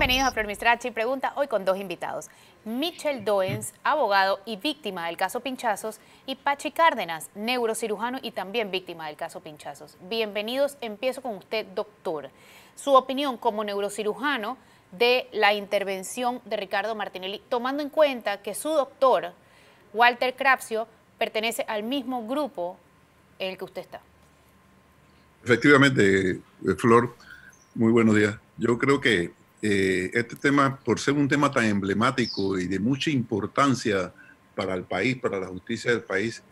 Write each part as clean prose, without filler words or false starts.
Bienvenidos a Flor Mistrachi Pregunta, hoy con dos invitados. Michel Doens, abogado y víctima del caso Pinchazos, y Pachi Cárdenas, neurocirujano y también víctima del caso Pinchazos. Bienvenidos, empiezo con usted, doctor. Su opinión como neurocirujano de la intervención de Ricardo Martinelli, tomando en cuenta que su doctor, Walter Crapsio, pertenece al mismo grupo en el que usted está. Efectivamente, Flor, muy buenos días. Yo creo que este tema, por ser un tema tan emblemático y de mucha importancia para el país, para la justicia del país,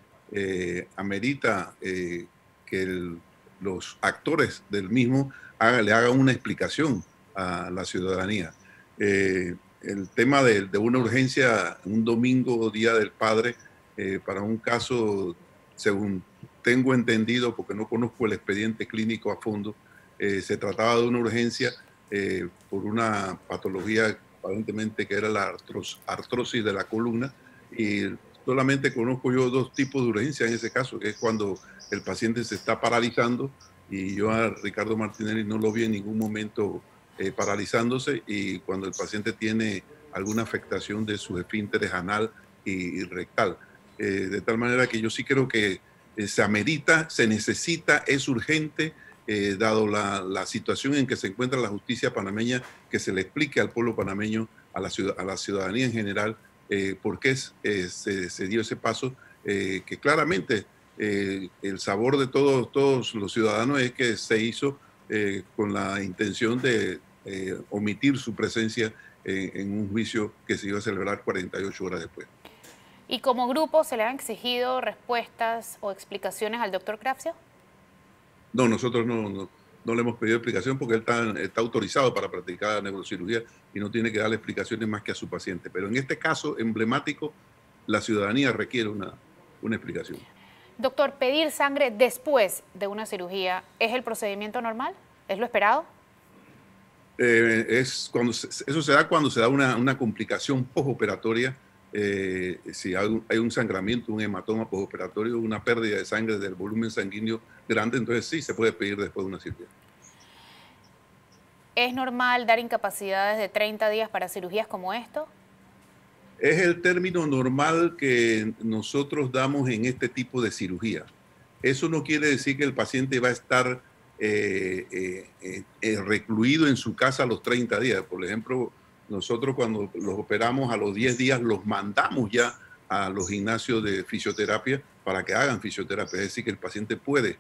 amerita que los actores del mismo le hagan una explicación a la ciudadanía. El tema de una urgencia, un domingo, Día del Padre, para un caso, según tengo entendido, porque no conozco el expediente clínico a fondo, se trataba de una urgencia por una patología aparentemente que era la artrosis de la columna, y solamente conozco yo dos tipos de urgencia en ese caso, que es cuando el paciente se está paralizando, y yo a Ricardo Martinelli no lo vi en ningún momento paralizándose, y cuando el paciente tiene alguna afectación de sus esfínteres anal y rectal. De tal manera que yo sí creo que se amerita, se necesita, es urgente, dado la situación en que se encuentra la justicia panameña, que se le explique al pueblo panameño, a la ciudadanía en general, por qué se dio ese paso, que claramente el sabor de todos los ciudadanos es que se hizo con la intención de omitir su presencia en un juicio que se iba a celebrar 48 horas después. ¿Y como grupo se le han exigido respuestas o explicaciones al doctor Crapsio? No, nosotros no le hemos pedido explicación porque él está autorizado para practicar neurocirugía y no tiene que darle explicaciones más que a su paciente. Pero en este caso emblemático, la ciudadanía requiere una explicación. Doctor, ¿pedir sangre después de una cirugía es el procedimiento normal? ¿Es lo esperado? Eso se da cuando se da una complicación postoperatoria. Si hay un sangramiento, un hematoma postoperatorio, una pérdida de sangre del volumen sanguíneo grande, entonces sí se puede pedir después de una cirugía. ¿Es normal dar incapacidades de 30 días para cirugías como esto? Es el término normal que nosotros damos en este tipo de cirugía. Eso no quiere decir que el paciente va a estar recluido en su casa a los 30 días. Por ejemplo, nosotros cuando los operamos a los 10 días los mandamos ya a los gimnasios de fisioterapia para que hagan fisioterapia. Es decir, que el paciente puede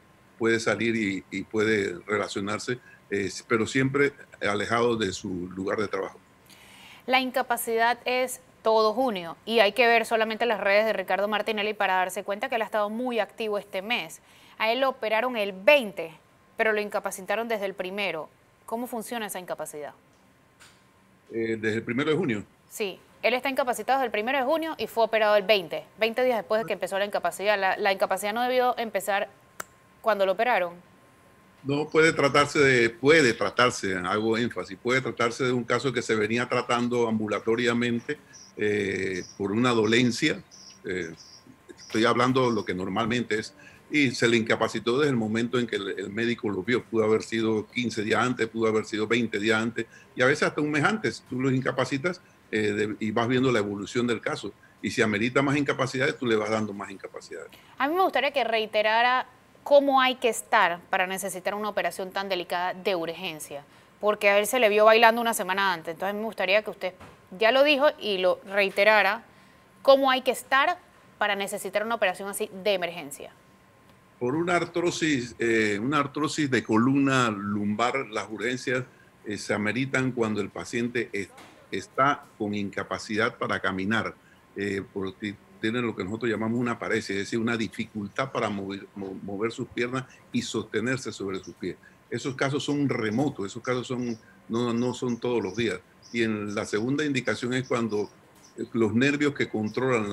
salir y puede relacionarse, pero siempre alejado de su lugar de trabajo. La incapacidad es todo junio y hay que ver solamente las redes de Ricardo Martinelli para darse cuenta que él ha estado muy activo este mes. A él lo operaron el 20, pero lo incapacitaron desde el 1. ¿Cómo funciona esa incapacidad? Desde el 1 de junio. Sí, él está incapacitado desde el 1 de junio y fue operado el 20 días después de que empezó la incapacidad. La incapacidad no debió empezar cuando lo operaron. No puede tratarse, hago énfasis, puede tratarse de un caso que se venía tratando ambulatoriamente por una dolencia, estoy hablando de lo que normalmente es, y se le incapacitó desde el momento en que el médico lo vio. Pudo haber sido 15 días antes, pudo haber sido 20 días antes, y a veces hasta un mes antes. Tú los incapacitas y vas viendo la evolución del caso. Y si amerita más incapacidades, tú le vas dando más incapacidades. A mí me gustaría que reiterara cómo hay que estar para necesitar una operación tan delicada de urgencia, porque a él se le vio bailando una semana antes. Entonces me gustaría que usted ya lo dijo y lo reiterara, cómo hay que estar para necesitar una operación así de emergencia. Por una artrosis de columna lumbar, las urgencias se ameritan cuando el paciente está con incapacidad para caminar, porque tiene lo que nosotros llamamos una paresia, es decir, una dificultad para mover sus piernas y sostenerse sobre sus pies. Esos casos son remotos, esos casos no son todos los días. Y en la segunda indicación es cuando los nervios que controlan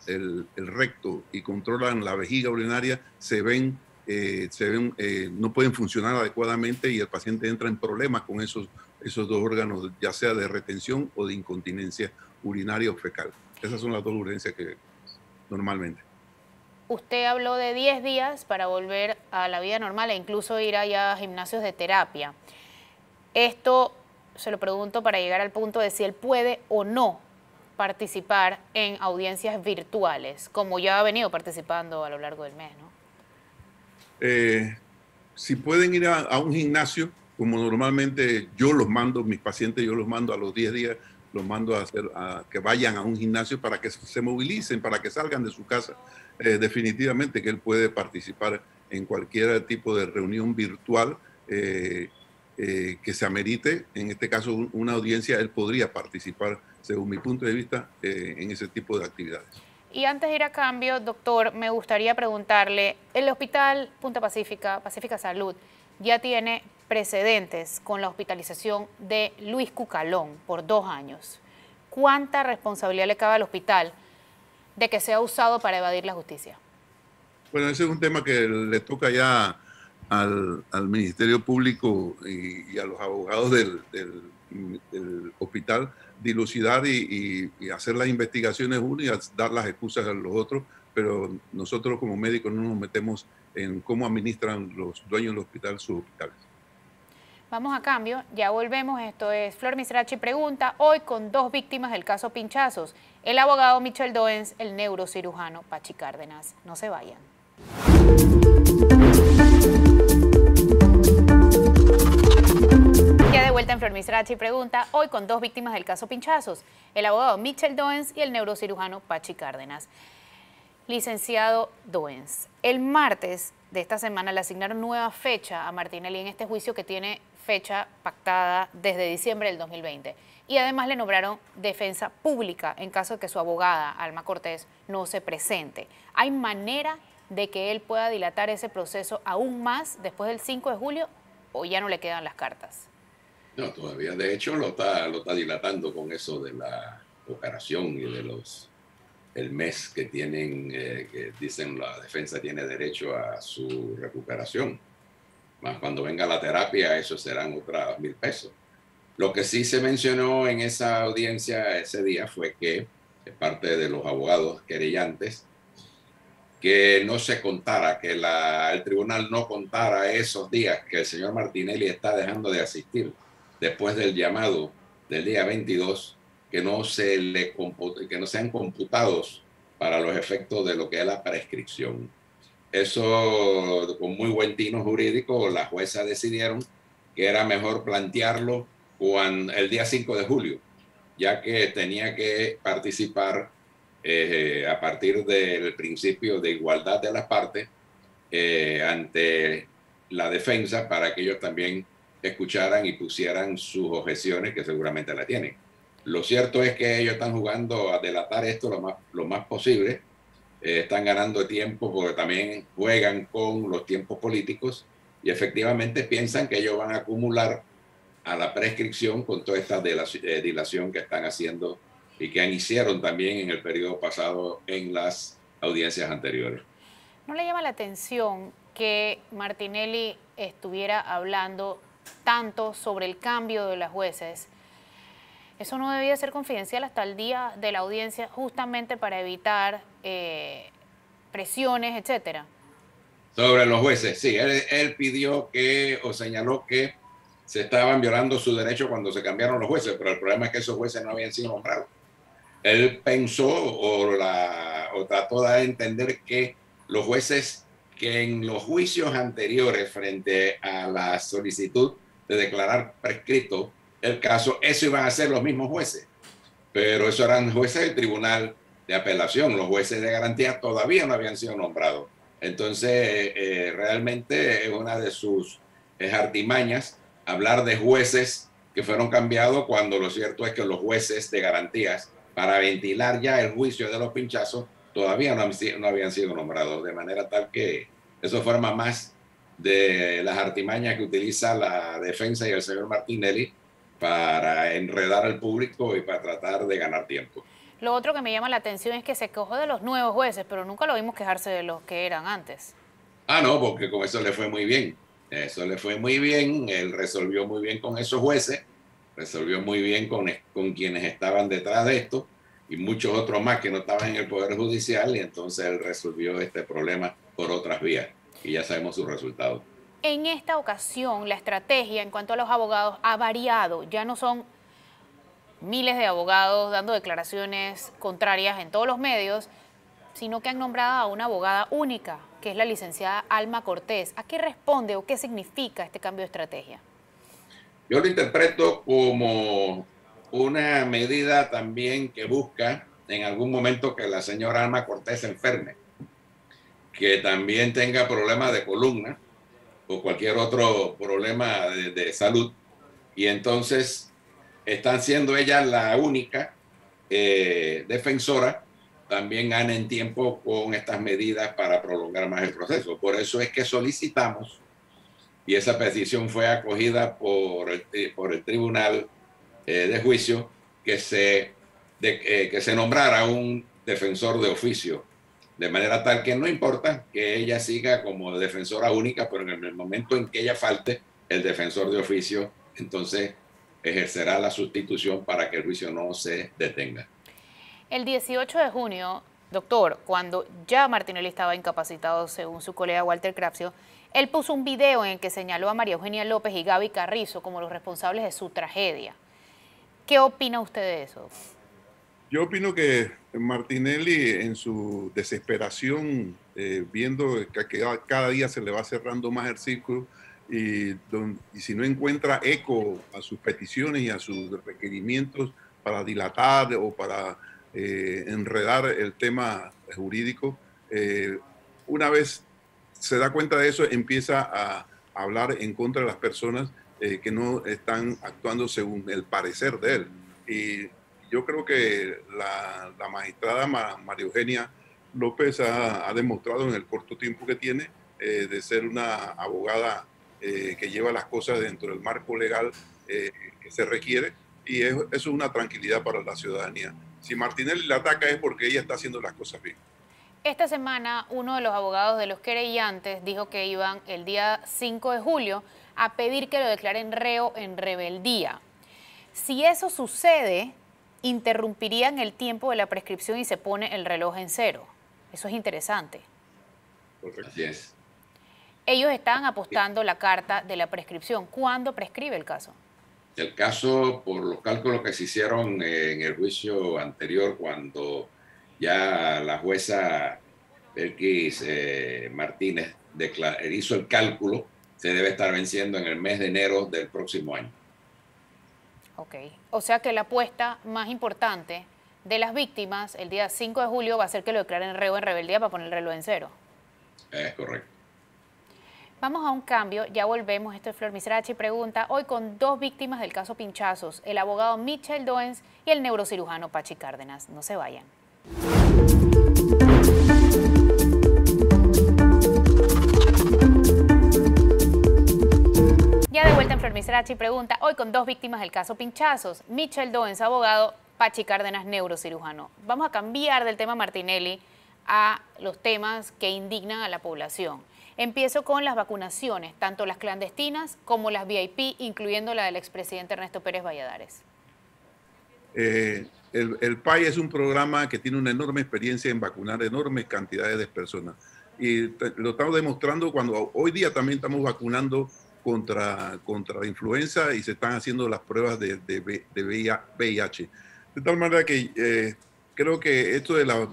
el recto y controlan la vejiga urinaria no pueden funcionar adecuadamente, y el paciente entra en problemas con esos dos órganos, ya sea de retención o de incontinencia urinaria o fecal. Esas son las dos urgencias que normalmente. Usted habló de 10 días para volver a la vida normal e incluso ir allá a gimnasios de terapia. Esto se lo pregunto para llegar al punto de si él puede o no participar en audiencias virtuales, como ya ha venido participando a lo largo del mes, ¿no? Si pueden ir a un gimnasio, como normalmente yo los mando, mis pacientes yo los mando a los 10 días, los mando a que vayan a un gimnasio para que se movilicen, para que salgan de su casa. Definitivamente que él puede participar en cualquier tipo de reunión virtual que se amerite. En este caso, una audiencia, él podría participar, según mi punto de vista, en ese tipo de actividades. Y antes de ir a cambio, doctor, me gustaría preguntarle, el Hospital Punta Pacífica, Pacífica Salud, ya tiene precedentes con la hospitalización de Luis Cucalón por 2 años. ¿Cuánta responsabilidad le cabe al hospital de que sea usado para evadir la justicia? Bueno, ese es un tema que le toca ya al Ministerio Público y a los abogados del hospital dilucidar y hacer las investigaciones uno y dar las excusas a los otros, pero nosotros como médicos no nos metemos en cómo administran los dueños del hospital sus hospitales. Vamos a cambio, ya volvemos. Esto es Flor Misrachi Pregunta, hoy con 2 víctimas del caso Pinchazos, el abogado Michel Doens, el neurocirujano Pachi Cárdenas. No se vayan. Ya de vuelta en Flor Misrachi Pregunta, hoy con 2 víctimas del caso Pinchazos, el abogado Michel Doens y el neurocirujano Pachi Cárdenas. Licenciado Doens, el martes de esta semana le asignaron nueva fecha a Martinelli en este juicio que tiene fecha pactada desde diciembre del 2020. Y además le nombraron defensa pública en caso de que su abogada, Alma Cortés, no se presente. ¿Hay manera de que él pueda dilatar ese proceso aún más después del 5 de julio o ya no le quedan las cartas? No, todavía. De hecho, lo está dilatando con eso de la operación y de el mes que tienen, que dicen la defensa tiene derecho a su recuperación. Más cuando venga la terapia, eso serán otras 1,000 pesos. Lo que sí se mencionó en esa audiencia ese día fue que, de parte de los abogados querellantes, que no se contara, que el tribunal no contara esos días que el señor Martinelli está dejando de asistir después del llamado del día 22, que no sean computados para los efectos de lo que es la prescripción. Eso, con muy buen tino jurídico, las juezas decidieron que era mejor plantearlo el día 5 de julio, ya que tenía que participar a partir del principio de igualdad de las partes ante la defensa, para que ellos también escucharan y pusieran sus objeciones, que seguramente la tienen. Lo cierto es que ellos están jugando a delatar esto lo más posible. Están ganando tiempo porque también juegan con los tiempos políticos y efectivamente piensan que ellos van a acumular a la prescripción con toda esta dilación que están haciendo y que hicieron también en el periodo pasado en las audiencias anteriores. ¿No le llama la atención que Martinelli estuviera hablando tanto sobre el cambio de las jueces? Eso no debía ser confidencial hasta el día de la audiencia, justamente para evitar presiones, etcétera. Sobre los jueces, sí, él pidió o señaló que se estaban violando sus derechos cuando se cambiaron los jueces, pero el problema es que esos jueces no habían sido nombrados. Él pensó o trató de entender que los jueces que en los juicios anteriores frente a la solicitud de declarar prescrito el caso, eso iban a ser los mismos jueces, pero esos eran jueces del tribunal de apelación. Los jueces de garantía todavía no habían sido nombrados. Entonces, realmente es una de sus artimañas hablar de jueces que fueron cambiados, cuando lo cierto es que los jueces de garantías, para ventilar ya el juicio de los pinchazos, todavía no habían sido nombrados, de manera tal que eso forma más de las artimañas que utiliza la defensa y el señor Martinelli para enredar al público y para tratar de ganar tiempo. Lo otro que me llama la atención es que se quejó de los nuevos jueces, pero nunca lo vimos quejarse de los que eran antes. Ah, no, porque con eso le fue muy bien. Eso le fue muy bien, él resolvió muy bien con esos jueces, resolvió muy bien con quienes estaban detrás de esto y muchos otros más que no estaban en el Poder Judicial, y entonces él resolvió este problema por otras vías y ya sabemos sus resultados. En esta ocasión, la estrategia en cuanto a los abogados ha variado. Ya no son miles de abogados dando declaraciones contrarias en todos los medios, sino que han nombrado a una abogada única, que es la licenciada Alma Cortés. ¿A qué responde o qué significa este cambio de estrategia? Yo lo interpreto como una medida también que busca en algún momento que la señora Alma Cortés se enferme, que también tenga problemas de columna o cualquier otro problema de salud, y entonces están siendo ella la única defensora, también gana en tiempo con estas medidas para prolongar más el proceso. Por eso es que solicitamos, y esa petición fue acogida por el Tribunal de Juicio, que se nombrara un defensor de oficio, de manera tal que no importa que ella siga como defensora única, pero en el momento en que ella falte, el defensor de oficio entonces ejercerá la sustitución para que el juicio no se detenga. El 18 de junio, doctor, cuando ya Martinelli estaba incapacitado, según su colega Walter Crapsio, él puso un video en el que señaló a María Eugenia López y Gaby Carrizo como los responsables de su tragedia. ¿Qué opina usted de eso? Yo opino que Martinelli, en su desesperación, viendo que cada día se le va cerrando más el círculo, y si no encuentra eco a sus peticiones y a sus requerimientos para dilatar o para enredar el tema jurídico, una vez se da cuenta de eso, empieza a hablar en contra de las personas que no están actuando según el parecer de él. Y yo creo que la magistrada María Eugenia López ha demostrado en el corto tiempo que tiene de ser una abogada que lleva las cosas dentro del marco legal que se requiere, y eso es una tranquilidad para la ciudadanía. Si Martinelli la ataca es porque ella está haciendo las cosas bien. Esta semana uno de los abogados de los querellantes dijo que iban el día 5 de julio a pedir que lo declaren reo en rebeldía. Si eso sucede, interrumpirían el tiempo de la prescripción y se pone el reloj en cero. Eso es interesante. Correcto. Así es. Ellos están apostando la carta de la prescripción. ¿Cuándo prescribe el caso? El caso, por los cálculos que se hicieron en el juicio anterior, cuando ya la jueza Belkis Martínez hizo el cálculo, se debe estar venciendo en el mes de enero del próximo año. Ok. O sea que la apuesta más importante de las víctimas el día 5 de julio va a ser que lo declaren reo en rebeldía para poner el reloj en cero. Es correcto. Vamos a un cambio, ya volvemos. Esto es Flor Misrachi Pregunta, hoy con dos víctimas del caso Pinchazos, el abogado Mitchell Doens y el neurocirujano Pachi Cárdenas. No se vayan. Ya de vuelta en Flor Misrachi Pregunta, hoy con dos víctimas del caso Pinchazos, Mitchell Doens, abogado, Pachi Cárdenas, neurocirujano. Vamos a cambiar del tema Martinelli a los temas que indignan a la población. Empiezo con las vacunaciones, tanto las clandestinas como las VIP, incluyendo la del expresidente Ernesto Pérez Valladares. El PAI es un programa que tiene una enorme experiencia en vacunar enormes cantidades de personas. Y lo estamos demostrando cuando hoy día también estamos vacunando contra la influenza y se están haciendo las pruebas de VIH. De tal manera que creo que esto de las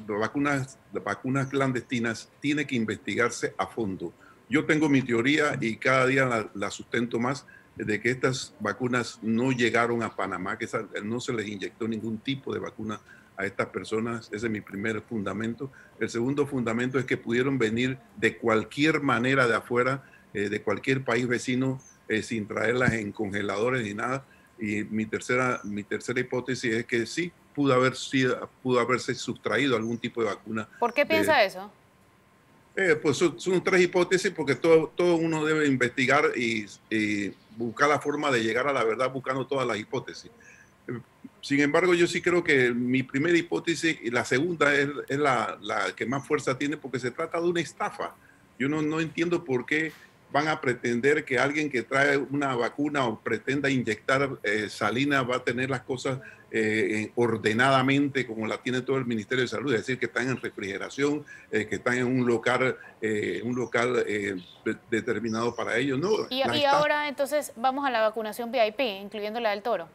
vacunas clandestinas tiene que investigarse a fondo. Yo tengo mi teoría y cada día la sustento más, de que estas vacunas no llegaron a Panamá, que no se les inyectó ningún tipo de vacuna a estas personas. Ese es mi primer fundamento. El segundo fundamento es que pudieron venir de cualquier manera de afuera, de cualquier país vecino, sin traerlas en congeladores ni nada. Y mi tercera hipótesis es que sí, pudo haberse sustraído algún tipo de vacuna. ¿Por qué piensa eso? Pues son tres hipótesis, porque todo uno debe investigar y buscar la forma de llegar a la verdad buscando todas las hipótesis. Sin embargo, yo sí creo que mi primera hipótesis y la segunda es la que más fuerza tiene, porque se trata de una estafa. Yo no entiendo por qué van a pretender que alguien que trae una vacuna o pretenda inyectar salina va a tener las cosas ordenadamente como la tiene todo el Ministerio de Salud, es decir, que están en refrigeración, que están en un local determinado para ellos. No, Y ahora entonces vamos a la vacunación VIP, incluyendo la del toro.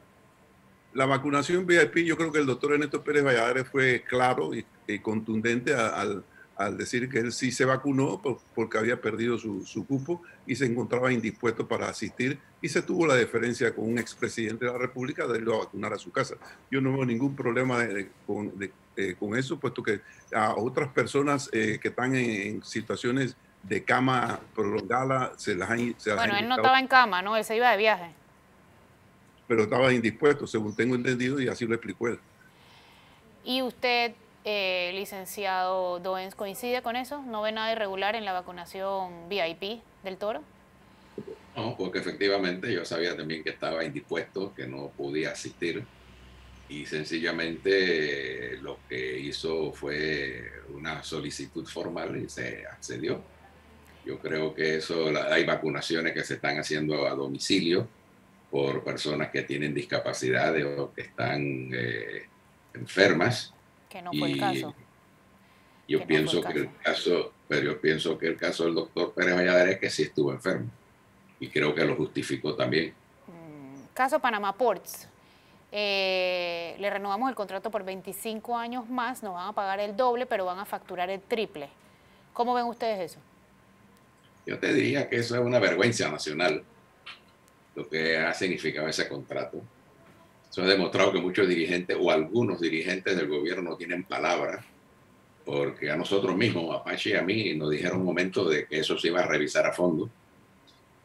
La vacunación VIP, yo creo que el doctor Ernesto Pérez Valladares fue claro y contundente al decir que él sí se vacunó porque había perdido su cupo y se encontraba indispuesto para asistir, y se tuvo la deferencia con un expresidente de la República de irlo a vacunar a su casa. Yo no veo ningún problema con eso, puesto que a otras personas que están en situaciones de cama prolongada se las han Bueno, él no estaba en cama, ¿no? Él se iba de viaje. Pero estaba indispuesto, según tengo entendido, y así lo explicó él. ¿Y usted, licenciado Doens, coincide con eso? ¿No ve nada irregular en la vacunación VIP del toro? No, porque efectivamente yo sabía también que estaba indispuesto, que no podía asistir, y sencillamente lo que hizo fue una solicitud formal y se accedió. Yo creo que hay vacunaciones que se están haciendo a domicilio por personas que tienen discapacidades o que están enfermas. Que no fue el caso. Yo pienso que el caso del doctor Pérez Valladares es que sí estuvo enfermo, y creo que lo justificó también. Caso Panama Ports. Le renovamos el contrato por 25 años más, nos van a pagar el doble, pero van a facturar el triple. ¿Cómo ven ustedes eso? Yo te diría que eso es una vergüenza nacional, lo que ha significado ese contrato. Eso ha demostrado que muchos dirigentes o algunos dirigentes del gobierno no tienen palabra, porque a nosotros mismos, a Apache y a mí, nos dijeron un momento de que eso se iba a revisar a fondo,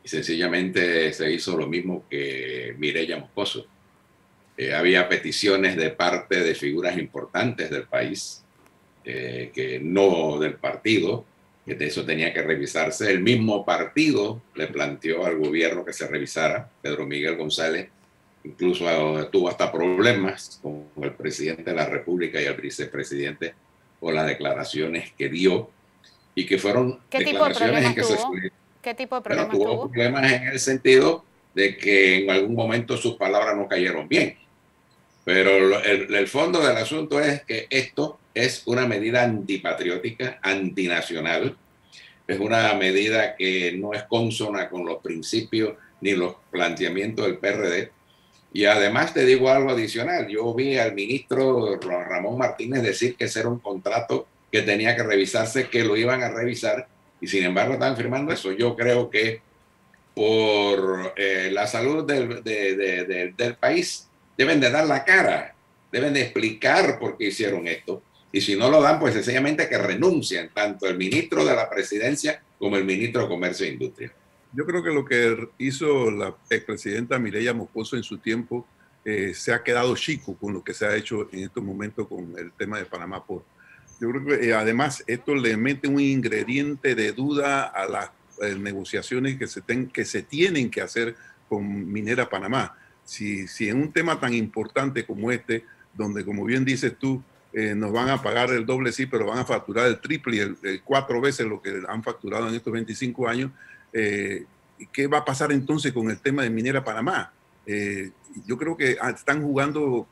y sencillamente se hizo lo mismo que Mireya Moscoso. Había peticiones de parte de figuras importantes del país, que no del partido, que de eso tenía que revisarse. El mismo partido le planteó al gobierno que se revisara. Pedro Miguel González incluso tuvo hasta problemas con el presidente de la República y el vicepresidente por las declaraciones que dio, y que fueron declaraciones en que ¿Qué tipo de problemas tuvo? Tuvo problemas en el sentido de que en algún momento sus palabras no cayeron bien. Pero el fondo del asunto es que esto es una medida antipatriótica, antinacional. Es una medida que no es consona con los principios ni los planteamientos del PRD. Y además te digo algo adicional. Yo vi al ministro Ramón Martínez decir que ese era un contrato que tenía que revisarse, que lo iban a revisar, y sin embargo están firmando eso. Yo creo que por la salud del país deben de dar la cara, deben de explicar por qué hicieron esto. Y si no lo dan, pues sencillamente que renuncien tanto el ministro de la Presidencia como el ministro de Comercio e Industria. Yo creo que lo que hizo la expresidenta Mireya Moscoso en su tiempo se ha quedado chico con lo que se ha hecho en estos momentos con el tema de Panamá Port. Yo creo que además esto le mete un ingrediente de duda a las negociaciones que se tienen que hacer con Minera Panamá. Si en un tema tan importante como este, donde como bien dices tú, nos van a pagar el doble, sí, pero van a facturar el triple y 4 veces lo que han facturado en estos 25 años, ¿qué va a pasar entonces con el tema de Minera Panamá? Yo creo que están jugando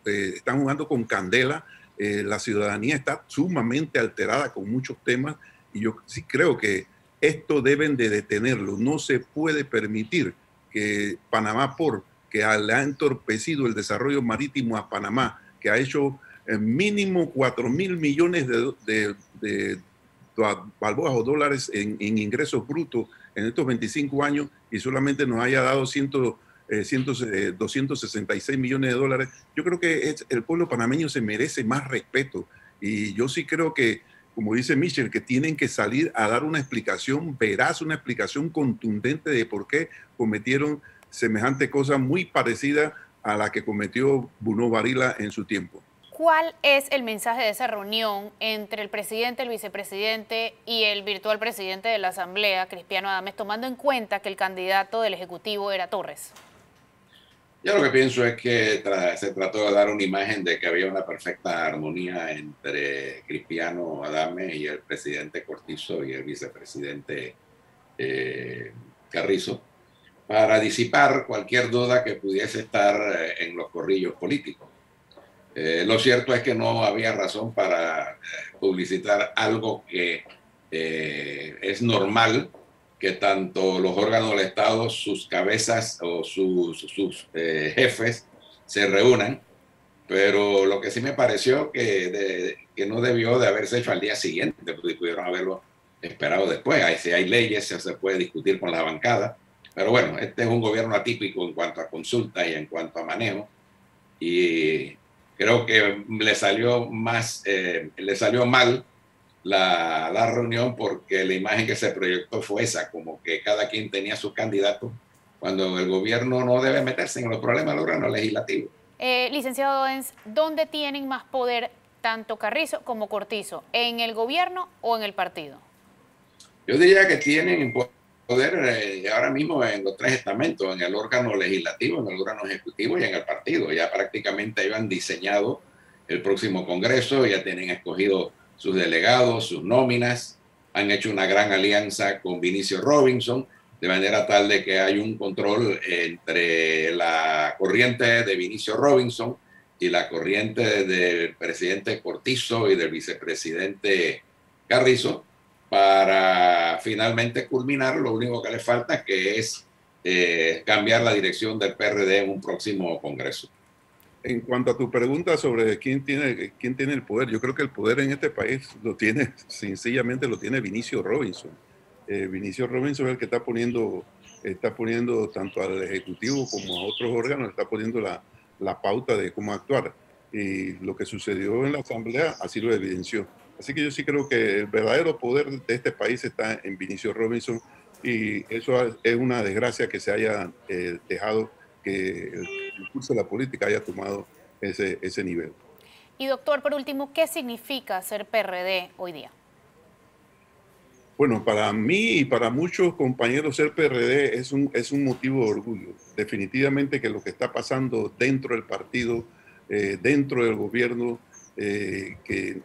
con candela. La ciudadanía está sumamente alterada con muchos temas, y yo sí creo que esto deben de detenerlo. No se puede permitir que Panamá Port, que le ha entorpecido el desarrollo marítimo a Panamá, que ha hecho mínimo 4.000 millones de balboas o dólares en ingresos brutos en estos 25 años, y solamente nos haya dado 266 millones de dólares. Yo creo que el pueblo panameño se merece más respeto, y yo sí creo que, como dice Michel, que tienen que salir a dar una explicación veraz, una explicación contundente de por qué cometieron semejante cosa muy parecida a la que cometió Bruno Varila en su tiempo. ¿Cuál es el mensaje de esa reunión entre el presidente, el vicepresidente y el virtual presidente de la Asamblea, Cristiano Adames, tomando en cuenta que el candidato del Ejecutivo era Torres? Yo lo que pienso es que se trató de dar una imagen de que había una perfecta armonía entre Cristiano Adames y el presidente Cortizo y el vicepresidente Carrizo para disipar cualquier duda que pudiese estar en los corrillos políticos. Lo cierto es que no había razón para publicitar algo que es normal que tanto los órganos del Estado, sus cabezas o sus jefes se reúnan, pero lo que sí me pareció que no debió de haberse hecho al día siguiente, porque pudieron haberlo esperado después. Si hay leyes, se puede discutir con la bancada, pero bueno, este es un gobierno atípico en cuanto a consultas y en cuanto a manejo, y creo que le salió mal la reunión, porque la imagen que se proyectó fue esa, como que cada quien tenía sus candidatos, cuando el gobierno no debe meterse en los problemas del órgano legislativo. Licenciado Doens, ¿dónde tienen más poder tanto Carrizo como Cortizo? ¿En el gobierno o en el partido? Yo diría que tienen poder ahora mismo en los tres estamentos, en el órgano legislativo, en el órgano ejecutivo y en el partido. Ya prácticamente ellos han diseñado el próximo Congreso, ya tienen escogido sus delegados, sus nóminas, han hecho una gran alianza con Vinicio Robinson, de manera tal de que hay un control entre la corriente de Vinicio Robinson y la corriente del presidente Cortizo y del vicepresidente Carrizo, para finalmente culminar. Lo único que le falta que es cambiar la dirección del PRD en un próximo Congreso. En cuanto a tu pregunta sobre quién tiene el poder, yo creo que el poder en este país sencillamente lo tiene Vinicio Robinson. Vinicio Robinson es el que está poniendo tanto al Ejecutivo como a otros órganos, está poniendo la pauta de cómo actuar. Y lo que sucedió en la Asamblea así lo evidenció. Así que yo sí creo que el verdadero poder de este país está en Vinicio Robinson, y eso es una desgracia que se haya dejado que el curso de la política haya tomado ese nivel. Y doctor, por último, ¿qué significa ser PRD hoy día? Bueno, para mí y para muchos compañeros ser PRD es un motivo de orgullo. Definitivamente que lo que está pasando dentro del partido, dentro del gobierno, que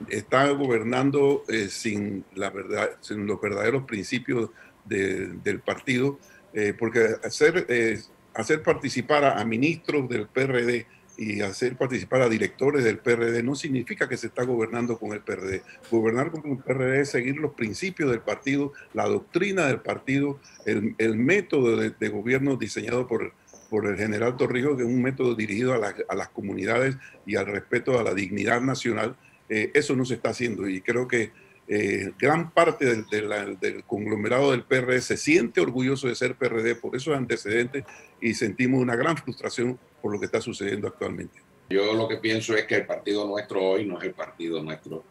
está gobernando sin los verdaderos principios del partido, porque hacer participar a ministros del PRD y hacer participar a directores del PRD no significa que se está gobernando con el PRD. Gobernar con el PRD es seguir los principios del partido, la doctrina del partido, el método de gobierno diseñado por el general Torrijos, que es un método dirigido a las comunidades y al respeto a la dignidad nacional. Eso no se está haciendo, y creo que gran parte del conglomerado del PRD se siente orgulloso de ser PRD por esos antecedentes, y sentimos una gran frustración por lo que está sucediendo actualmente. Yo lo que pienso es que el partido nuestro hoy no es el partido nuestro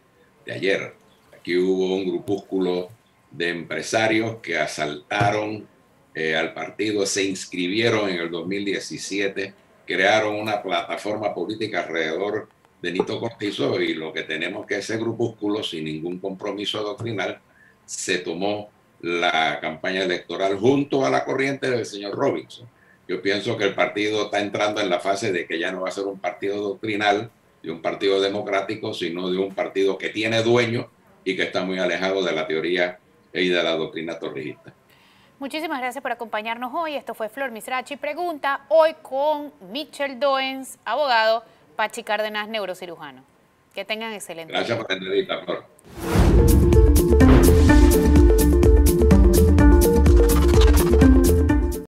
de ayer. Aquí hubo un grupúsculo de empresarios que asaltaron al partido, se inscribieron en el 2017, crearon una plataforma política alrededor de Nito Cortizo, y lo que tenemos que ese grupúsculo, sin ningún compromiso doctrinal, se tomó la campaña electoral junto a la corriente del señor Robinson. Yo pienso que el partido está entrando en la fase de que ya no va a ser un partido doctrinal, de un partido democrático, sino de un partido que tiene dueño y que está muy alejado de la teoría y de la doctrina torrijista. Muchísimas gracias por acompañarnos hoy. Esto fue Flor Misrachi Pregunta, hoy con Mitchell Doens, abogado, Pachi Cárdenas, neurocirujano. Que tengan excelente día. Gracias por la entrevista, Flor.